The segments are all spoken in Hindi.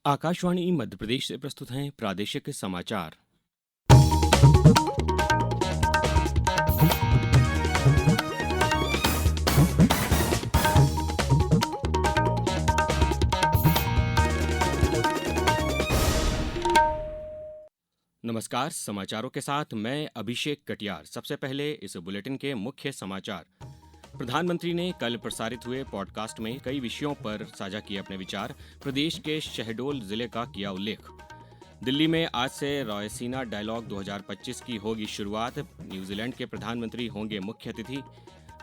आकाशवाणी मध्य प्रदेश से प्रस्तुत हैं प्रादेशिक समाचार। नमस्कार, समाचारों के साथ मैं अभिषेक कटियार। सबसे पहले इस बुलेटिन के मुख्य समाचार। प्रधानमंत्री ने कल प्रसारित हुए पॉडकास्ट में कई विषयों पर साझा किए अपने विचार। प्रदेश के शहडोल जिले का किया उल्लेख। दिल्ली में आज से रायसीना डायलॉग 2025 की होगी शुरुआत। न्यूजीलैंड के प्रधानमंत्री होंगे मुख्य अतिथि।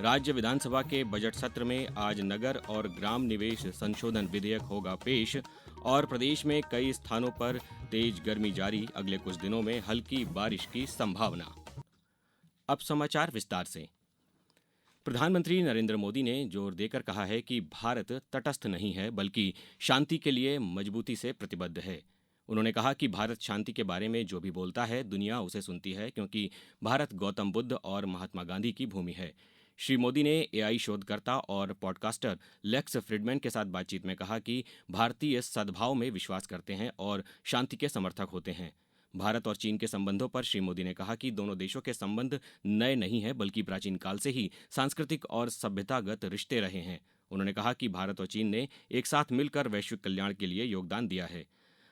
राज्य विधानसभा के बजट सत्र में आज नगर और ग्राम निवेश संशोधन विधेयक होगा पेश। और प्रदेश में कई स्थानों पर तेज गर्मी जारी, अगले कुछ दिनों में हल्की बारिश की संभावना। अब समाचार विस्तार से। प्रधानमंत्री नरेंद्र मोदी ने जोर देकर कहा है कि भारत तटस्थ नहीं है, बल्कि शांति के लिए मजबूती से प्रतिबद्ध है। उन्होंने कहा कि भारत शांति के बारे में जो भी बोलता है, दुनिया उसे सुनती है, क्योंकि भारत गौतम बुद्ध और महात्मा गांधी की भूमि है। श्री मोदी ने एआई शोधकर्ता और पॉडकास्टर लेक्स फ्रिडमैन के साथ बातचीत में कहा कि भारतीय सद्भाव में विश्वास करते हैं और शांति के समर्थक होते हैं। भारत और चीन के संबंधों पर श्री मोदी ने कहा कि दोनों देशों के संबंध नए नहीं हैं, बल्कि प्राचीन काल से ही सांस्कृतिक और सभ्यतागत रिश्ते रहे हैं। उन्होंने कहा कि भारत और चीन ने एक साथ मिलकर वैश्विक कल्याण के लिए योगदान दिया है।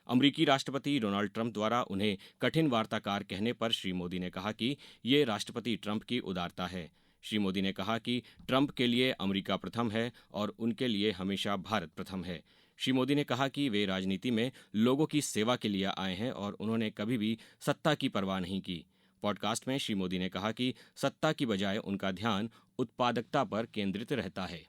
अमरीकी राष्ट्रपति डोनाल्ड ट्रंप द्वारा उन्हें कठिन वार्ताकार कहने पर श्री मोदी ने कहा कि ये राष्ट्रपति ट्रंप की उदारता है। श्री मोदी ने कहा कि ट्रंप के लिए अमेरिका प्रथम है और उनके लिए हमेशा भारत प्रथम है। श्री मोदी ने कहा कि वे राजनीति में लोगों की सेवा के लिए आए हैं और उन्होंने कभी भी सत्ता की परवाह नहीं की। पॉडकास्ट में श्री मोदी ने कहा कि सत्ता की बजाय उनका ध्यान उत्पादकता पर केंद्रित रहता है।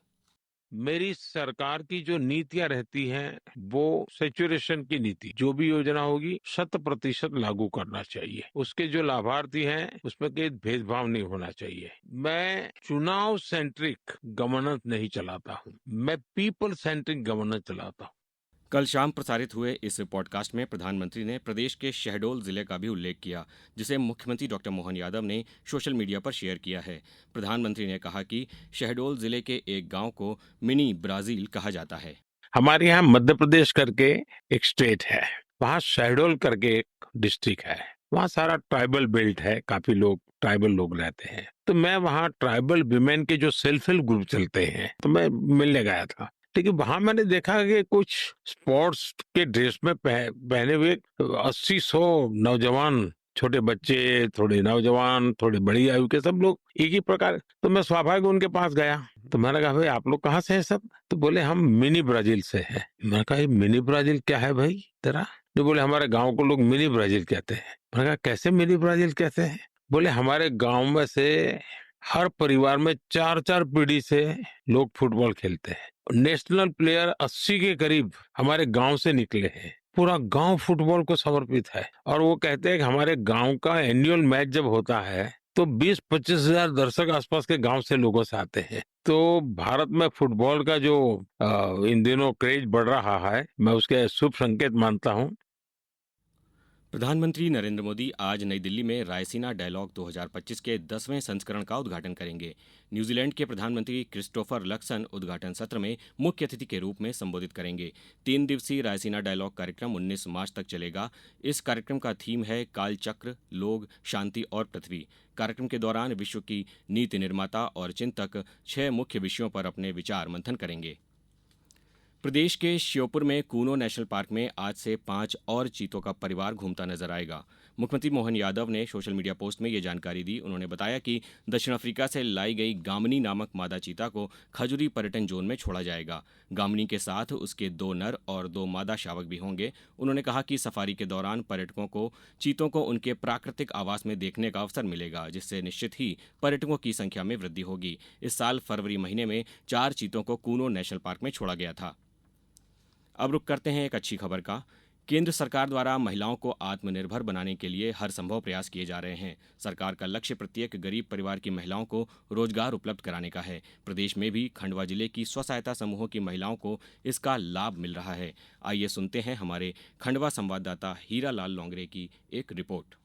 मेरी सरकार की जो नीतियां रहती हैं वो सेचुरेशन की नीति, जो भी योजना होगी 100% लागू करना चाहिए। उसके जो लाभार्थी हैं उसमें कोई भेदभाव नहीं होना चाहिए। मैं चुनाव सेंट्रिक गवर्नेंस नहीं चलाता हूँ, मैं पीपल सेंट्रिक गवर्नेंस चलाता हूँ। कल शाम प्रसारित हुए इस पॉडकास्ट में प्रधानमंत्री ने प्रदेश के शहडोल जिले का भी उल्लेख किया, जिसे मुख्यमंत्री डॉक्टर मोहन यादव ने सोशल मीडिया पर शेयर किया है। प्रधानमंत्री ने कहा कि शहडोल जिले के एक गांव को मिनी ब्राजील कहा जाता है। हमारे यहाँ मध्य प्रदेश करके एक स्टेट है, वहाँ शहडोल करके एक डिस्ट्रिक्ट है। वहाँ सारा ट्राइबल बेल्ट है, काफी लोग ट्राइबल लोग रहते हैं। तो मैं वहाँ ट्राइबल विमेन के जो सेल्फ हेल्प ग्रुप चलते हैं, तो मैं मिलने गया था। लेकिन वहां मैंने देखा कि कुछ स्पोर्ट्स के ड्रेस में पहने हुए 80-100 नौजवान, छोटे बच्चे, थोड़े नौजवान, थोड़ी बड़ी आयु के, सब लोग एक ही प्रकार। तो मैं स्वाभाविक उनके पास गया, तो मैंने कहा भाई आप लोग कहाँ से हैं सब? तो बोले हम मिनी ब्राजील से हैं। मैंने कहा ये मिनी ब्राजील क्या है भाई तेरा? तो बोले हमारे गांव को लोग मिनी ब्राजील कहते हैं। मैंने कहा कैसे मिनी ब्राजील कहते हैं? बोले हमारे गांव में से हर परिवार में 4-4 पीढ़ी से लोग फुटबॉल खेलते हैं। नेशनल प्लेयर 80 के करीब हमारे गांव से निकले हैं। पूरा गांव फुटबॉल को समर्पित है। और वो कहते हैं कि हमारे गांव का एनुअल मैच जब होता है तो 20-25 हजार दर्शक आसपास के गांव से लोगों से आते हैं। तो भारत में फुटबॉल का जो इन दिनों क्रेज बढ़ रहा है, मैं उसके शुभ संकेत मानता हूं। प्रधानमंत्री नरेंद्र मोदी आज नई दिल्ली में रायसीना डायलॉग 2025 के 10वें संस्करण का उद्घाटन करेंगे। न्यूजीलैंड के प्रधानमंत्री क्रिस्टोफर लक्सन उद्घाटन सत्र में मुख्य अतिथि के रूप में संबोधित करेंगे। 3 दिवसीय रायसीना डायलॉग कार्यक्रम 19 मार्च तक चलेगा। इस कार्यक्रम का थीम है कालचक्र, लोग, शांति और पृथ्वी। कार्यक्रम के दौरान विश्व की नीति निर्माता और चिंतक 6 मुख्य विषयों पर अपने विचार मंथन करेंगे। प्रदेश के श्योपुर में कूनो नेशनल पार्क में आज से 5 और चीतों का परिवार घूमता नजर आएगा। मुख्यमंत्री मोहन यादव ने सोशल मीडिया पोस्ट में ये जानकारी दी। उन्होंने बताया कि दक्षिण अफ्रीका से लाई गई गामनी नामक मादा चीता को खजुरी पर्यटन जोन में छोड़ा जाएगा। गामनी के साथ उसके 2 नर और 2 मादा शावक भी होंगे। उन्होंने कहा कि सफारी के दौरान पर्यटकों को चीतों को उनके प्राकृतिक आवास में देखने का अवसर मिलेगा, जिससे निश्चित ही पर्यटकों की संख्या में वृद्धि होगी। इस साल फरवरी महीने में 4 चीतों को कूनो नेशनल पार्क में छोड़ा गया था। अब रुक करते हैं एक अच्छी खबर का। केंद्र सरकार द्वारा महिलाओं को आत्मनिर्भर बनाने के लिए हर संभव प्रयास किए जा रहे हैं। सरकार का लक्ष्य प्रत्येक गरीब परिवार की महिलाओं को रोजगार उपलब्ध कराने का है। प्रदेश में भी खंडवा जिले की स्व सहायता समूहों की महिलाओं को इसका लाभ मिल रहा है। आइए सुनते हैं हमारे खंडवा संवाददाता हीरा लाल लोंगरे की एक रिपोर्ट।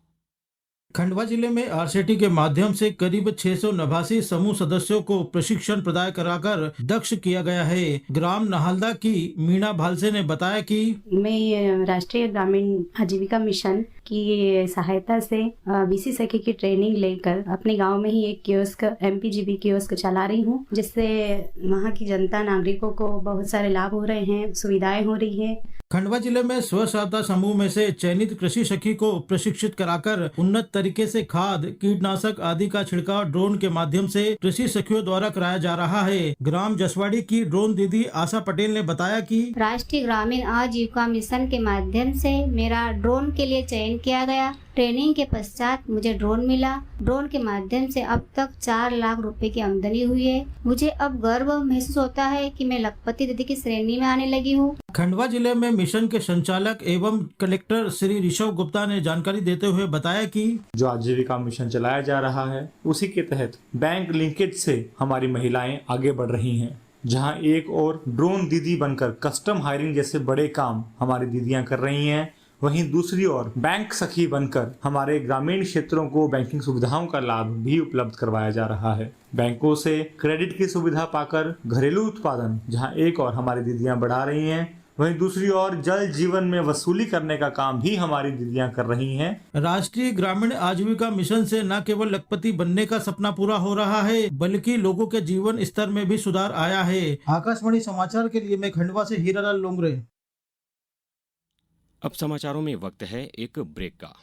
खंडवा जिले में आरसेटी के माध्यम से करीब 689 समूह सदस्यों को प्रशिक्षण प्रदान कराकर दक्ष किया गया है। ग्राम नाहलदा की मीणा भालसे ने बताया कि मैं राष्ट्रीय ग्रामीण आजीविका मिशन की सहायता से बीसी सखी की ट्रेनिंग लेकर अपने गांव में ही एक कियोस्क एमपीजीबी कियोस्क चला रही हूं, जिससे वहां की जनता नागरिकों को बहुत सारे लाभ हो रहे हैं, सुविधाएं हो रही है। खंडवा जिले में स्व सहायता समूह में से चयनित कृषि सखी को प्रशिक्षित कराकर उन्नत तरीके से खाद, कीटनाशक आदि का छिड़काव ड्रोन के माध्यम से कृषि सखियों द्वारा कराया जा रहा है। ग्राम जसवाड़ी की ड्रोन दीदी आशा पटेल ने बताया कि राष्ट्रीय ग्रामीण आजीविका मिशन के माध्यम से मेरा ड्रोन के लिए चयन किया गया। ट्रेनिंग के पश्चात मुझे ड्रोन मिला। ड्रोन के माध्यम से अब तक 4 लाख रुपए की आमदनी हुई है। मुझे अब गर्व महसूस होता है कि मैं लखपति दीदी की श्रेणी में आने लगी हूँ। खंडवा जिले में मिशन के संचालक एवं कलेक्टर श्री ऋषभ गुप्ता ने जानकारी देते हुए बताया कि जो आजीविका मिशन चलाया जा रहा है उसी के तहत बैंक लिंकेज से हमारी महिलाएं आगे बढ़ रही हैं। जहां एक और ड्रोन दीदी बनकर कस्टम हायरिंग जैसे बड़े काम हमारी दीदियां कर रही हैं, वहीं दूसरी ओर बैंक सखी बनकर हमारे ग्रामीण क्षेत्रों को बैंकिंग सुविधाओं का लाभ भी उपलब्ध करवाया जा रहा है। बैंकों से क्रेडिट की सुविधा पाकर घरेलू उत्पादन जहां एक और हमारी दीदियां बढ़ा रही हैं, वहीं दूसरी ओर जल जीवन में वसूली करने का काम भी हमारी दीदियां कर रही हैं। राष्ट्रीय ग्रामीण आजीविका मिशन से न केवल लखपति बनने का सपना पूरा हो रहा है, बल्कि लोगों के जीवन स्तर में भी सुधार आया है। आकाशवाणी समाचार के लिए मैं खंडवा से हीरालाल लोंगरे। अब समाचारों में वक्त है एक ब्रेक का।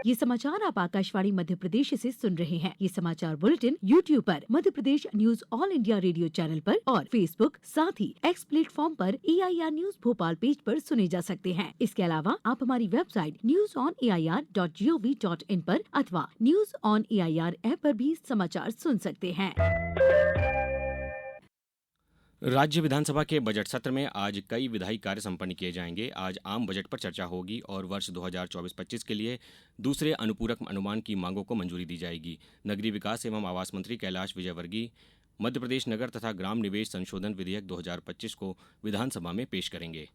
ये समाचार आप आकाशवाणी मध्य प्रदेश से सुन रहे हैं। ये समाचार बुलेटिन YouTube पर Madhya Pradesh news All India Radio channel पर और फेसबुक साथ ही एक्स प्लेटफॉर्म पर AIR न्यूज भोपाल पेज पर सुने जा सकते हैं। इसके अलावा आप हमारी वेबसाइट newsonair.gov.in पर अथवा न्यूज ऑन AIR ऐप पर भी समाचार सुन सकते हैं। राज्य विधानसभा के बजट सत्र में आज कई विधायी कार्य संपन्न किए जाएंगे। आज आम बजट पर चर्चा होगी और वर्ष 2024-25 के लिए दूसरे अनुपूरक अनुमान की मांगों को मंजूरी दी जाएगी। नगरीय विकास एवं आवास मंत्री कैलाश विजयवर्गीय मध्य प्रदेश नगर तथा ग्राम निवेश संशोधन विधेयक 2025 को विधानसभा में पेश करेंगे।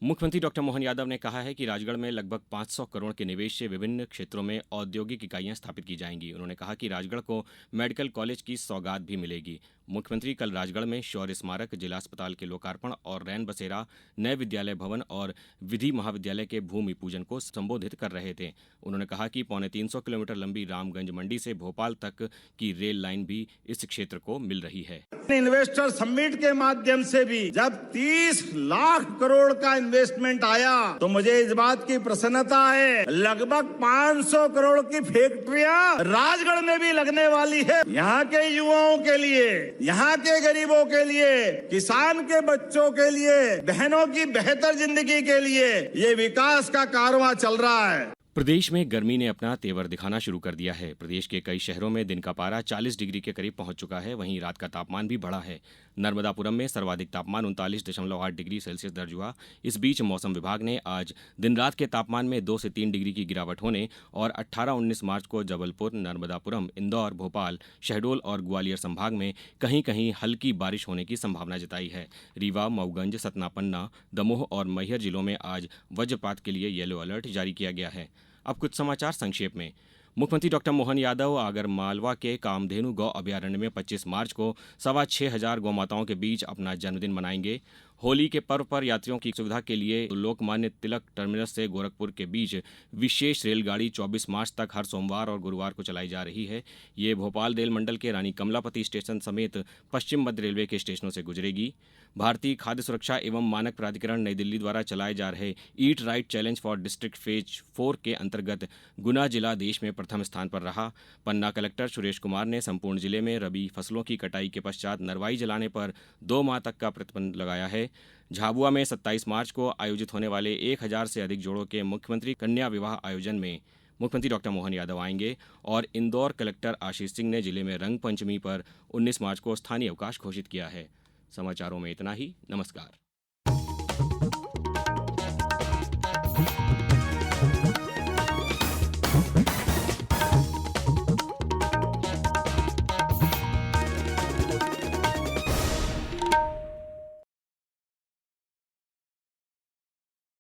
मुख्यमंत्री डॉक्टर मोहन यादव ने कहा है कि राजगढ़ में लगभग 500 करोड़ के निवेश से विभिन्न क्षेत्रों में औद्योगिक इकाइयां स्थापित की जाएंगी। उन्होंने कहा कि राजगढ़ को मेडिकल कॉलेज की सौगात भी मिलेगी। मुख्यमंत्री कल राजगढ़ में शौर्य स्मारक, जिला अस्पताल के लोकार्पण और रैन बसेरा नए विद्यालय भवन और विधि महाविद्यालय के भूमि पूजन को संबोधित कर रहे थे। उन्होंने कहा कि 350 किलोमीटर लंबी रामगंज मंडी से भोपाल तक की रेल लाइन भी इस क्षेत्र को मिल रही है। इन्वेस्टर समिट के माध्यम से भी जब 30 लाख करोड़ का इन्वेस्टमेंट आया तो मुझे इस बात की प्रसन्नता है, लगभग 500 करोड़ की फैक्ट्रियां राजगढ़ में भी लगने वाली है। यहाँ के युवाओं के लिए, यहाँ के गरीबों के लिए, किसान के बच्चों के लिए, बहनों की बेहतर जिंदगी के लिए ये विकास का कारवां चल रहा है। प्रदेश में गर्मी ने अपना तेवर दिखाना शुरू कर दिया है। प्रदेश के कई शहरों में दिन का पारा 40 डिग्री के करीब पहुंच चुका है। वहीं रात का तापमान भी बढ़ा है। नर्मदापुरम में सर्वाधिक तापमान 39.8 डिग्री सेल्सियस दर्ज हुआ। इस बीच मौसम विभाग ने आज दिन रात के तापमान में 2 से 3 डिग्री की गिरावट होने और 18-19 मार्च को जबलपुर, नर्मदापुरम, इंदौर, भोपाल, शहडोल और ग्वालियर संभाग में कहीं कहीं हल्की बारिश होने की संभावना जताई है। रीवा, मऊगंज, सतना, पन्ना, दमोह और मैहर जिलों में आज वज्रपात के लिए येलो अलर्ट जारी किया गया है। अब कुछ समाचार संक्षेप में। मुख्यमंत्री डॉक्टर मोहन यादव आगर मालवा के कामधेनु गौ अभयारण्य में 25 मार्च को 6,2500 गौमाताओं के बीच अपना जन्मदिन मनाएंगे। होली के पर्व पर यात्रियों की सुविधा के लिए लोकमान्य तिलक टर्मिनस से गोरखपुर के बीच विशेष रेलगाड़ी 24 मार्च तक हर सोमवार और गुरुवार को चलाई जा रही है। ये भोपाल रेल मंडल के रानी कमलापति स्टेशन समेत पश्चिम मध्य रेलवे के स्टेशनों से गुजरेगी। भारतीय खाद्य सुरक्षा एवं मानक प्राधिकरण नई दिल्ली द्वारा चलाए जा रहे eat right challenge for district phase 4 के अंतर्गत गुना जिला देश में प्रथम स्थान पर रहा। पन्ना कलेक्टर सुरेश कुमार ने संपूर्ण जिले में रबी फसलों की कटाई के पश्चात नरवाई जलाने पर 2 माह तक का प्रतिबंध लगाया है। झाबुआ में 27 मार्च को आयोजित होने वाले 1000 से अधिक जोड़ों के मुख्यमंत्री कन्या विवाह आयोजन में मुख्यमंत्री डॉक्टर मोहन यादव आएंगे। और इंदौर कलेक्टर आशीष सिंह ने जिले में रंग पंचमी पर 19 मार्च को स्थानीय अवकाश घोषित किया है। समाचारों में इतना ही। नमस्कार।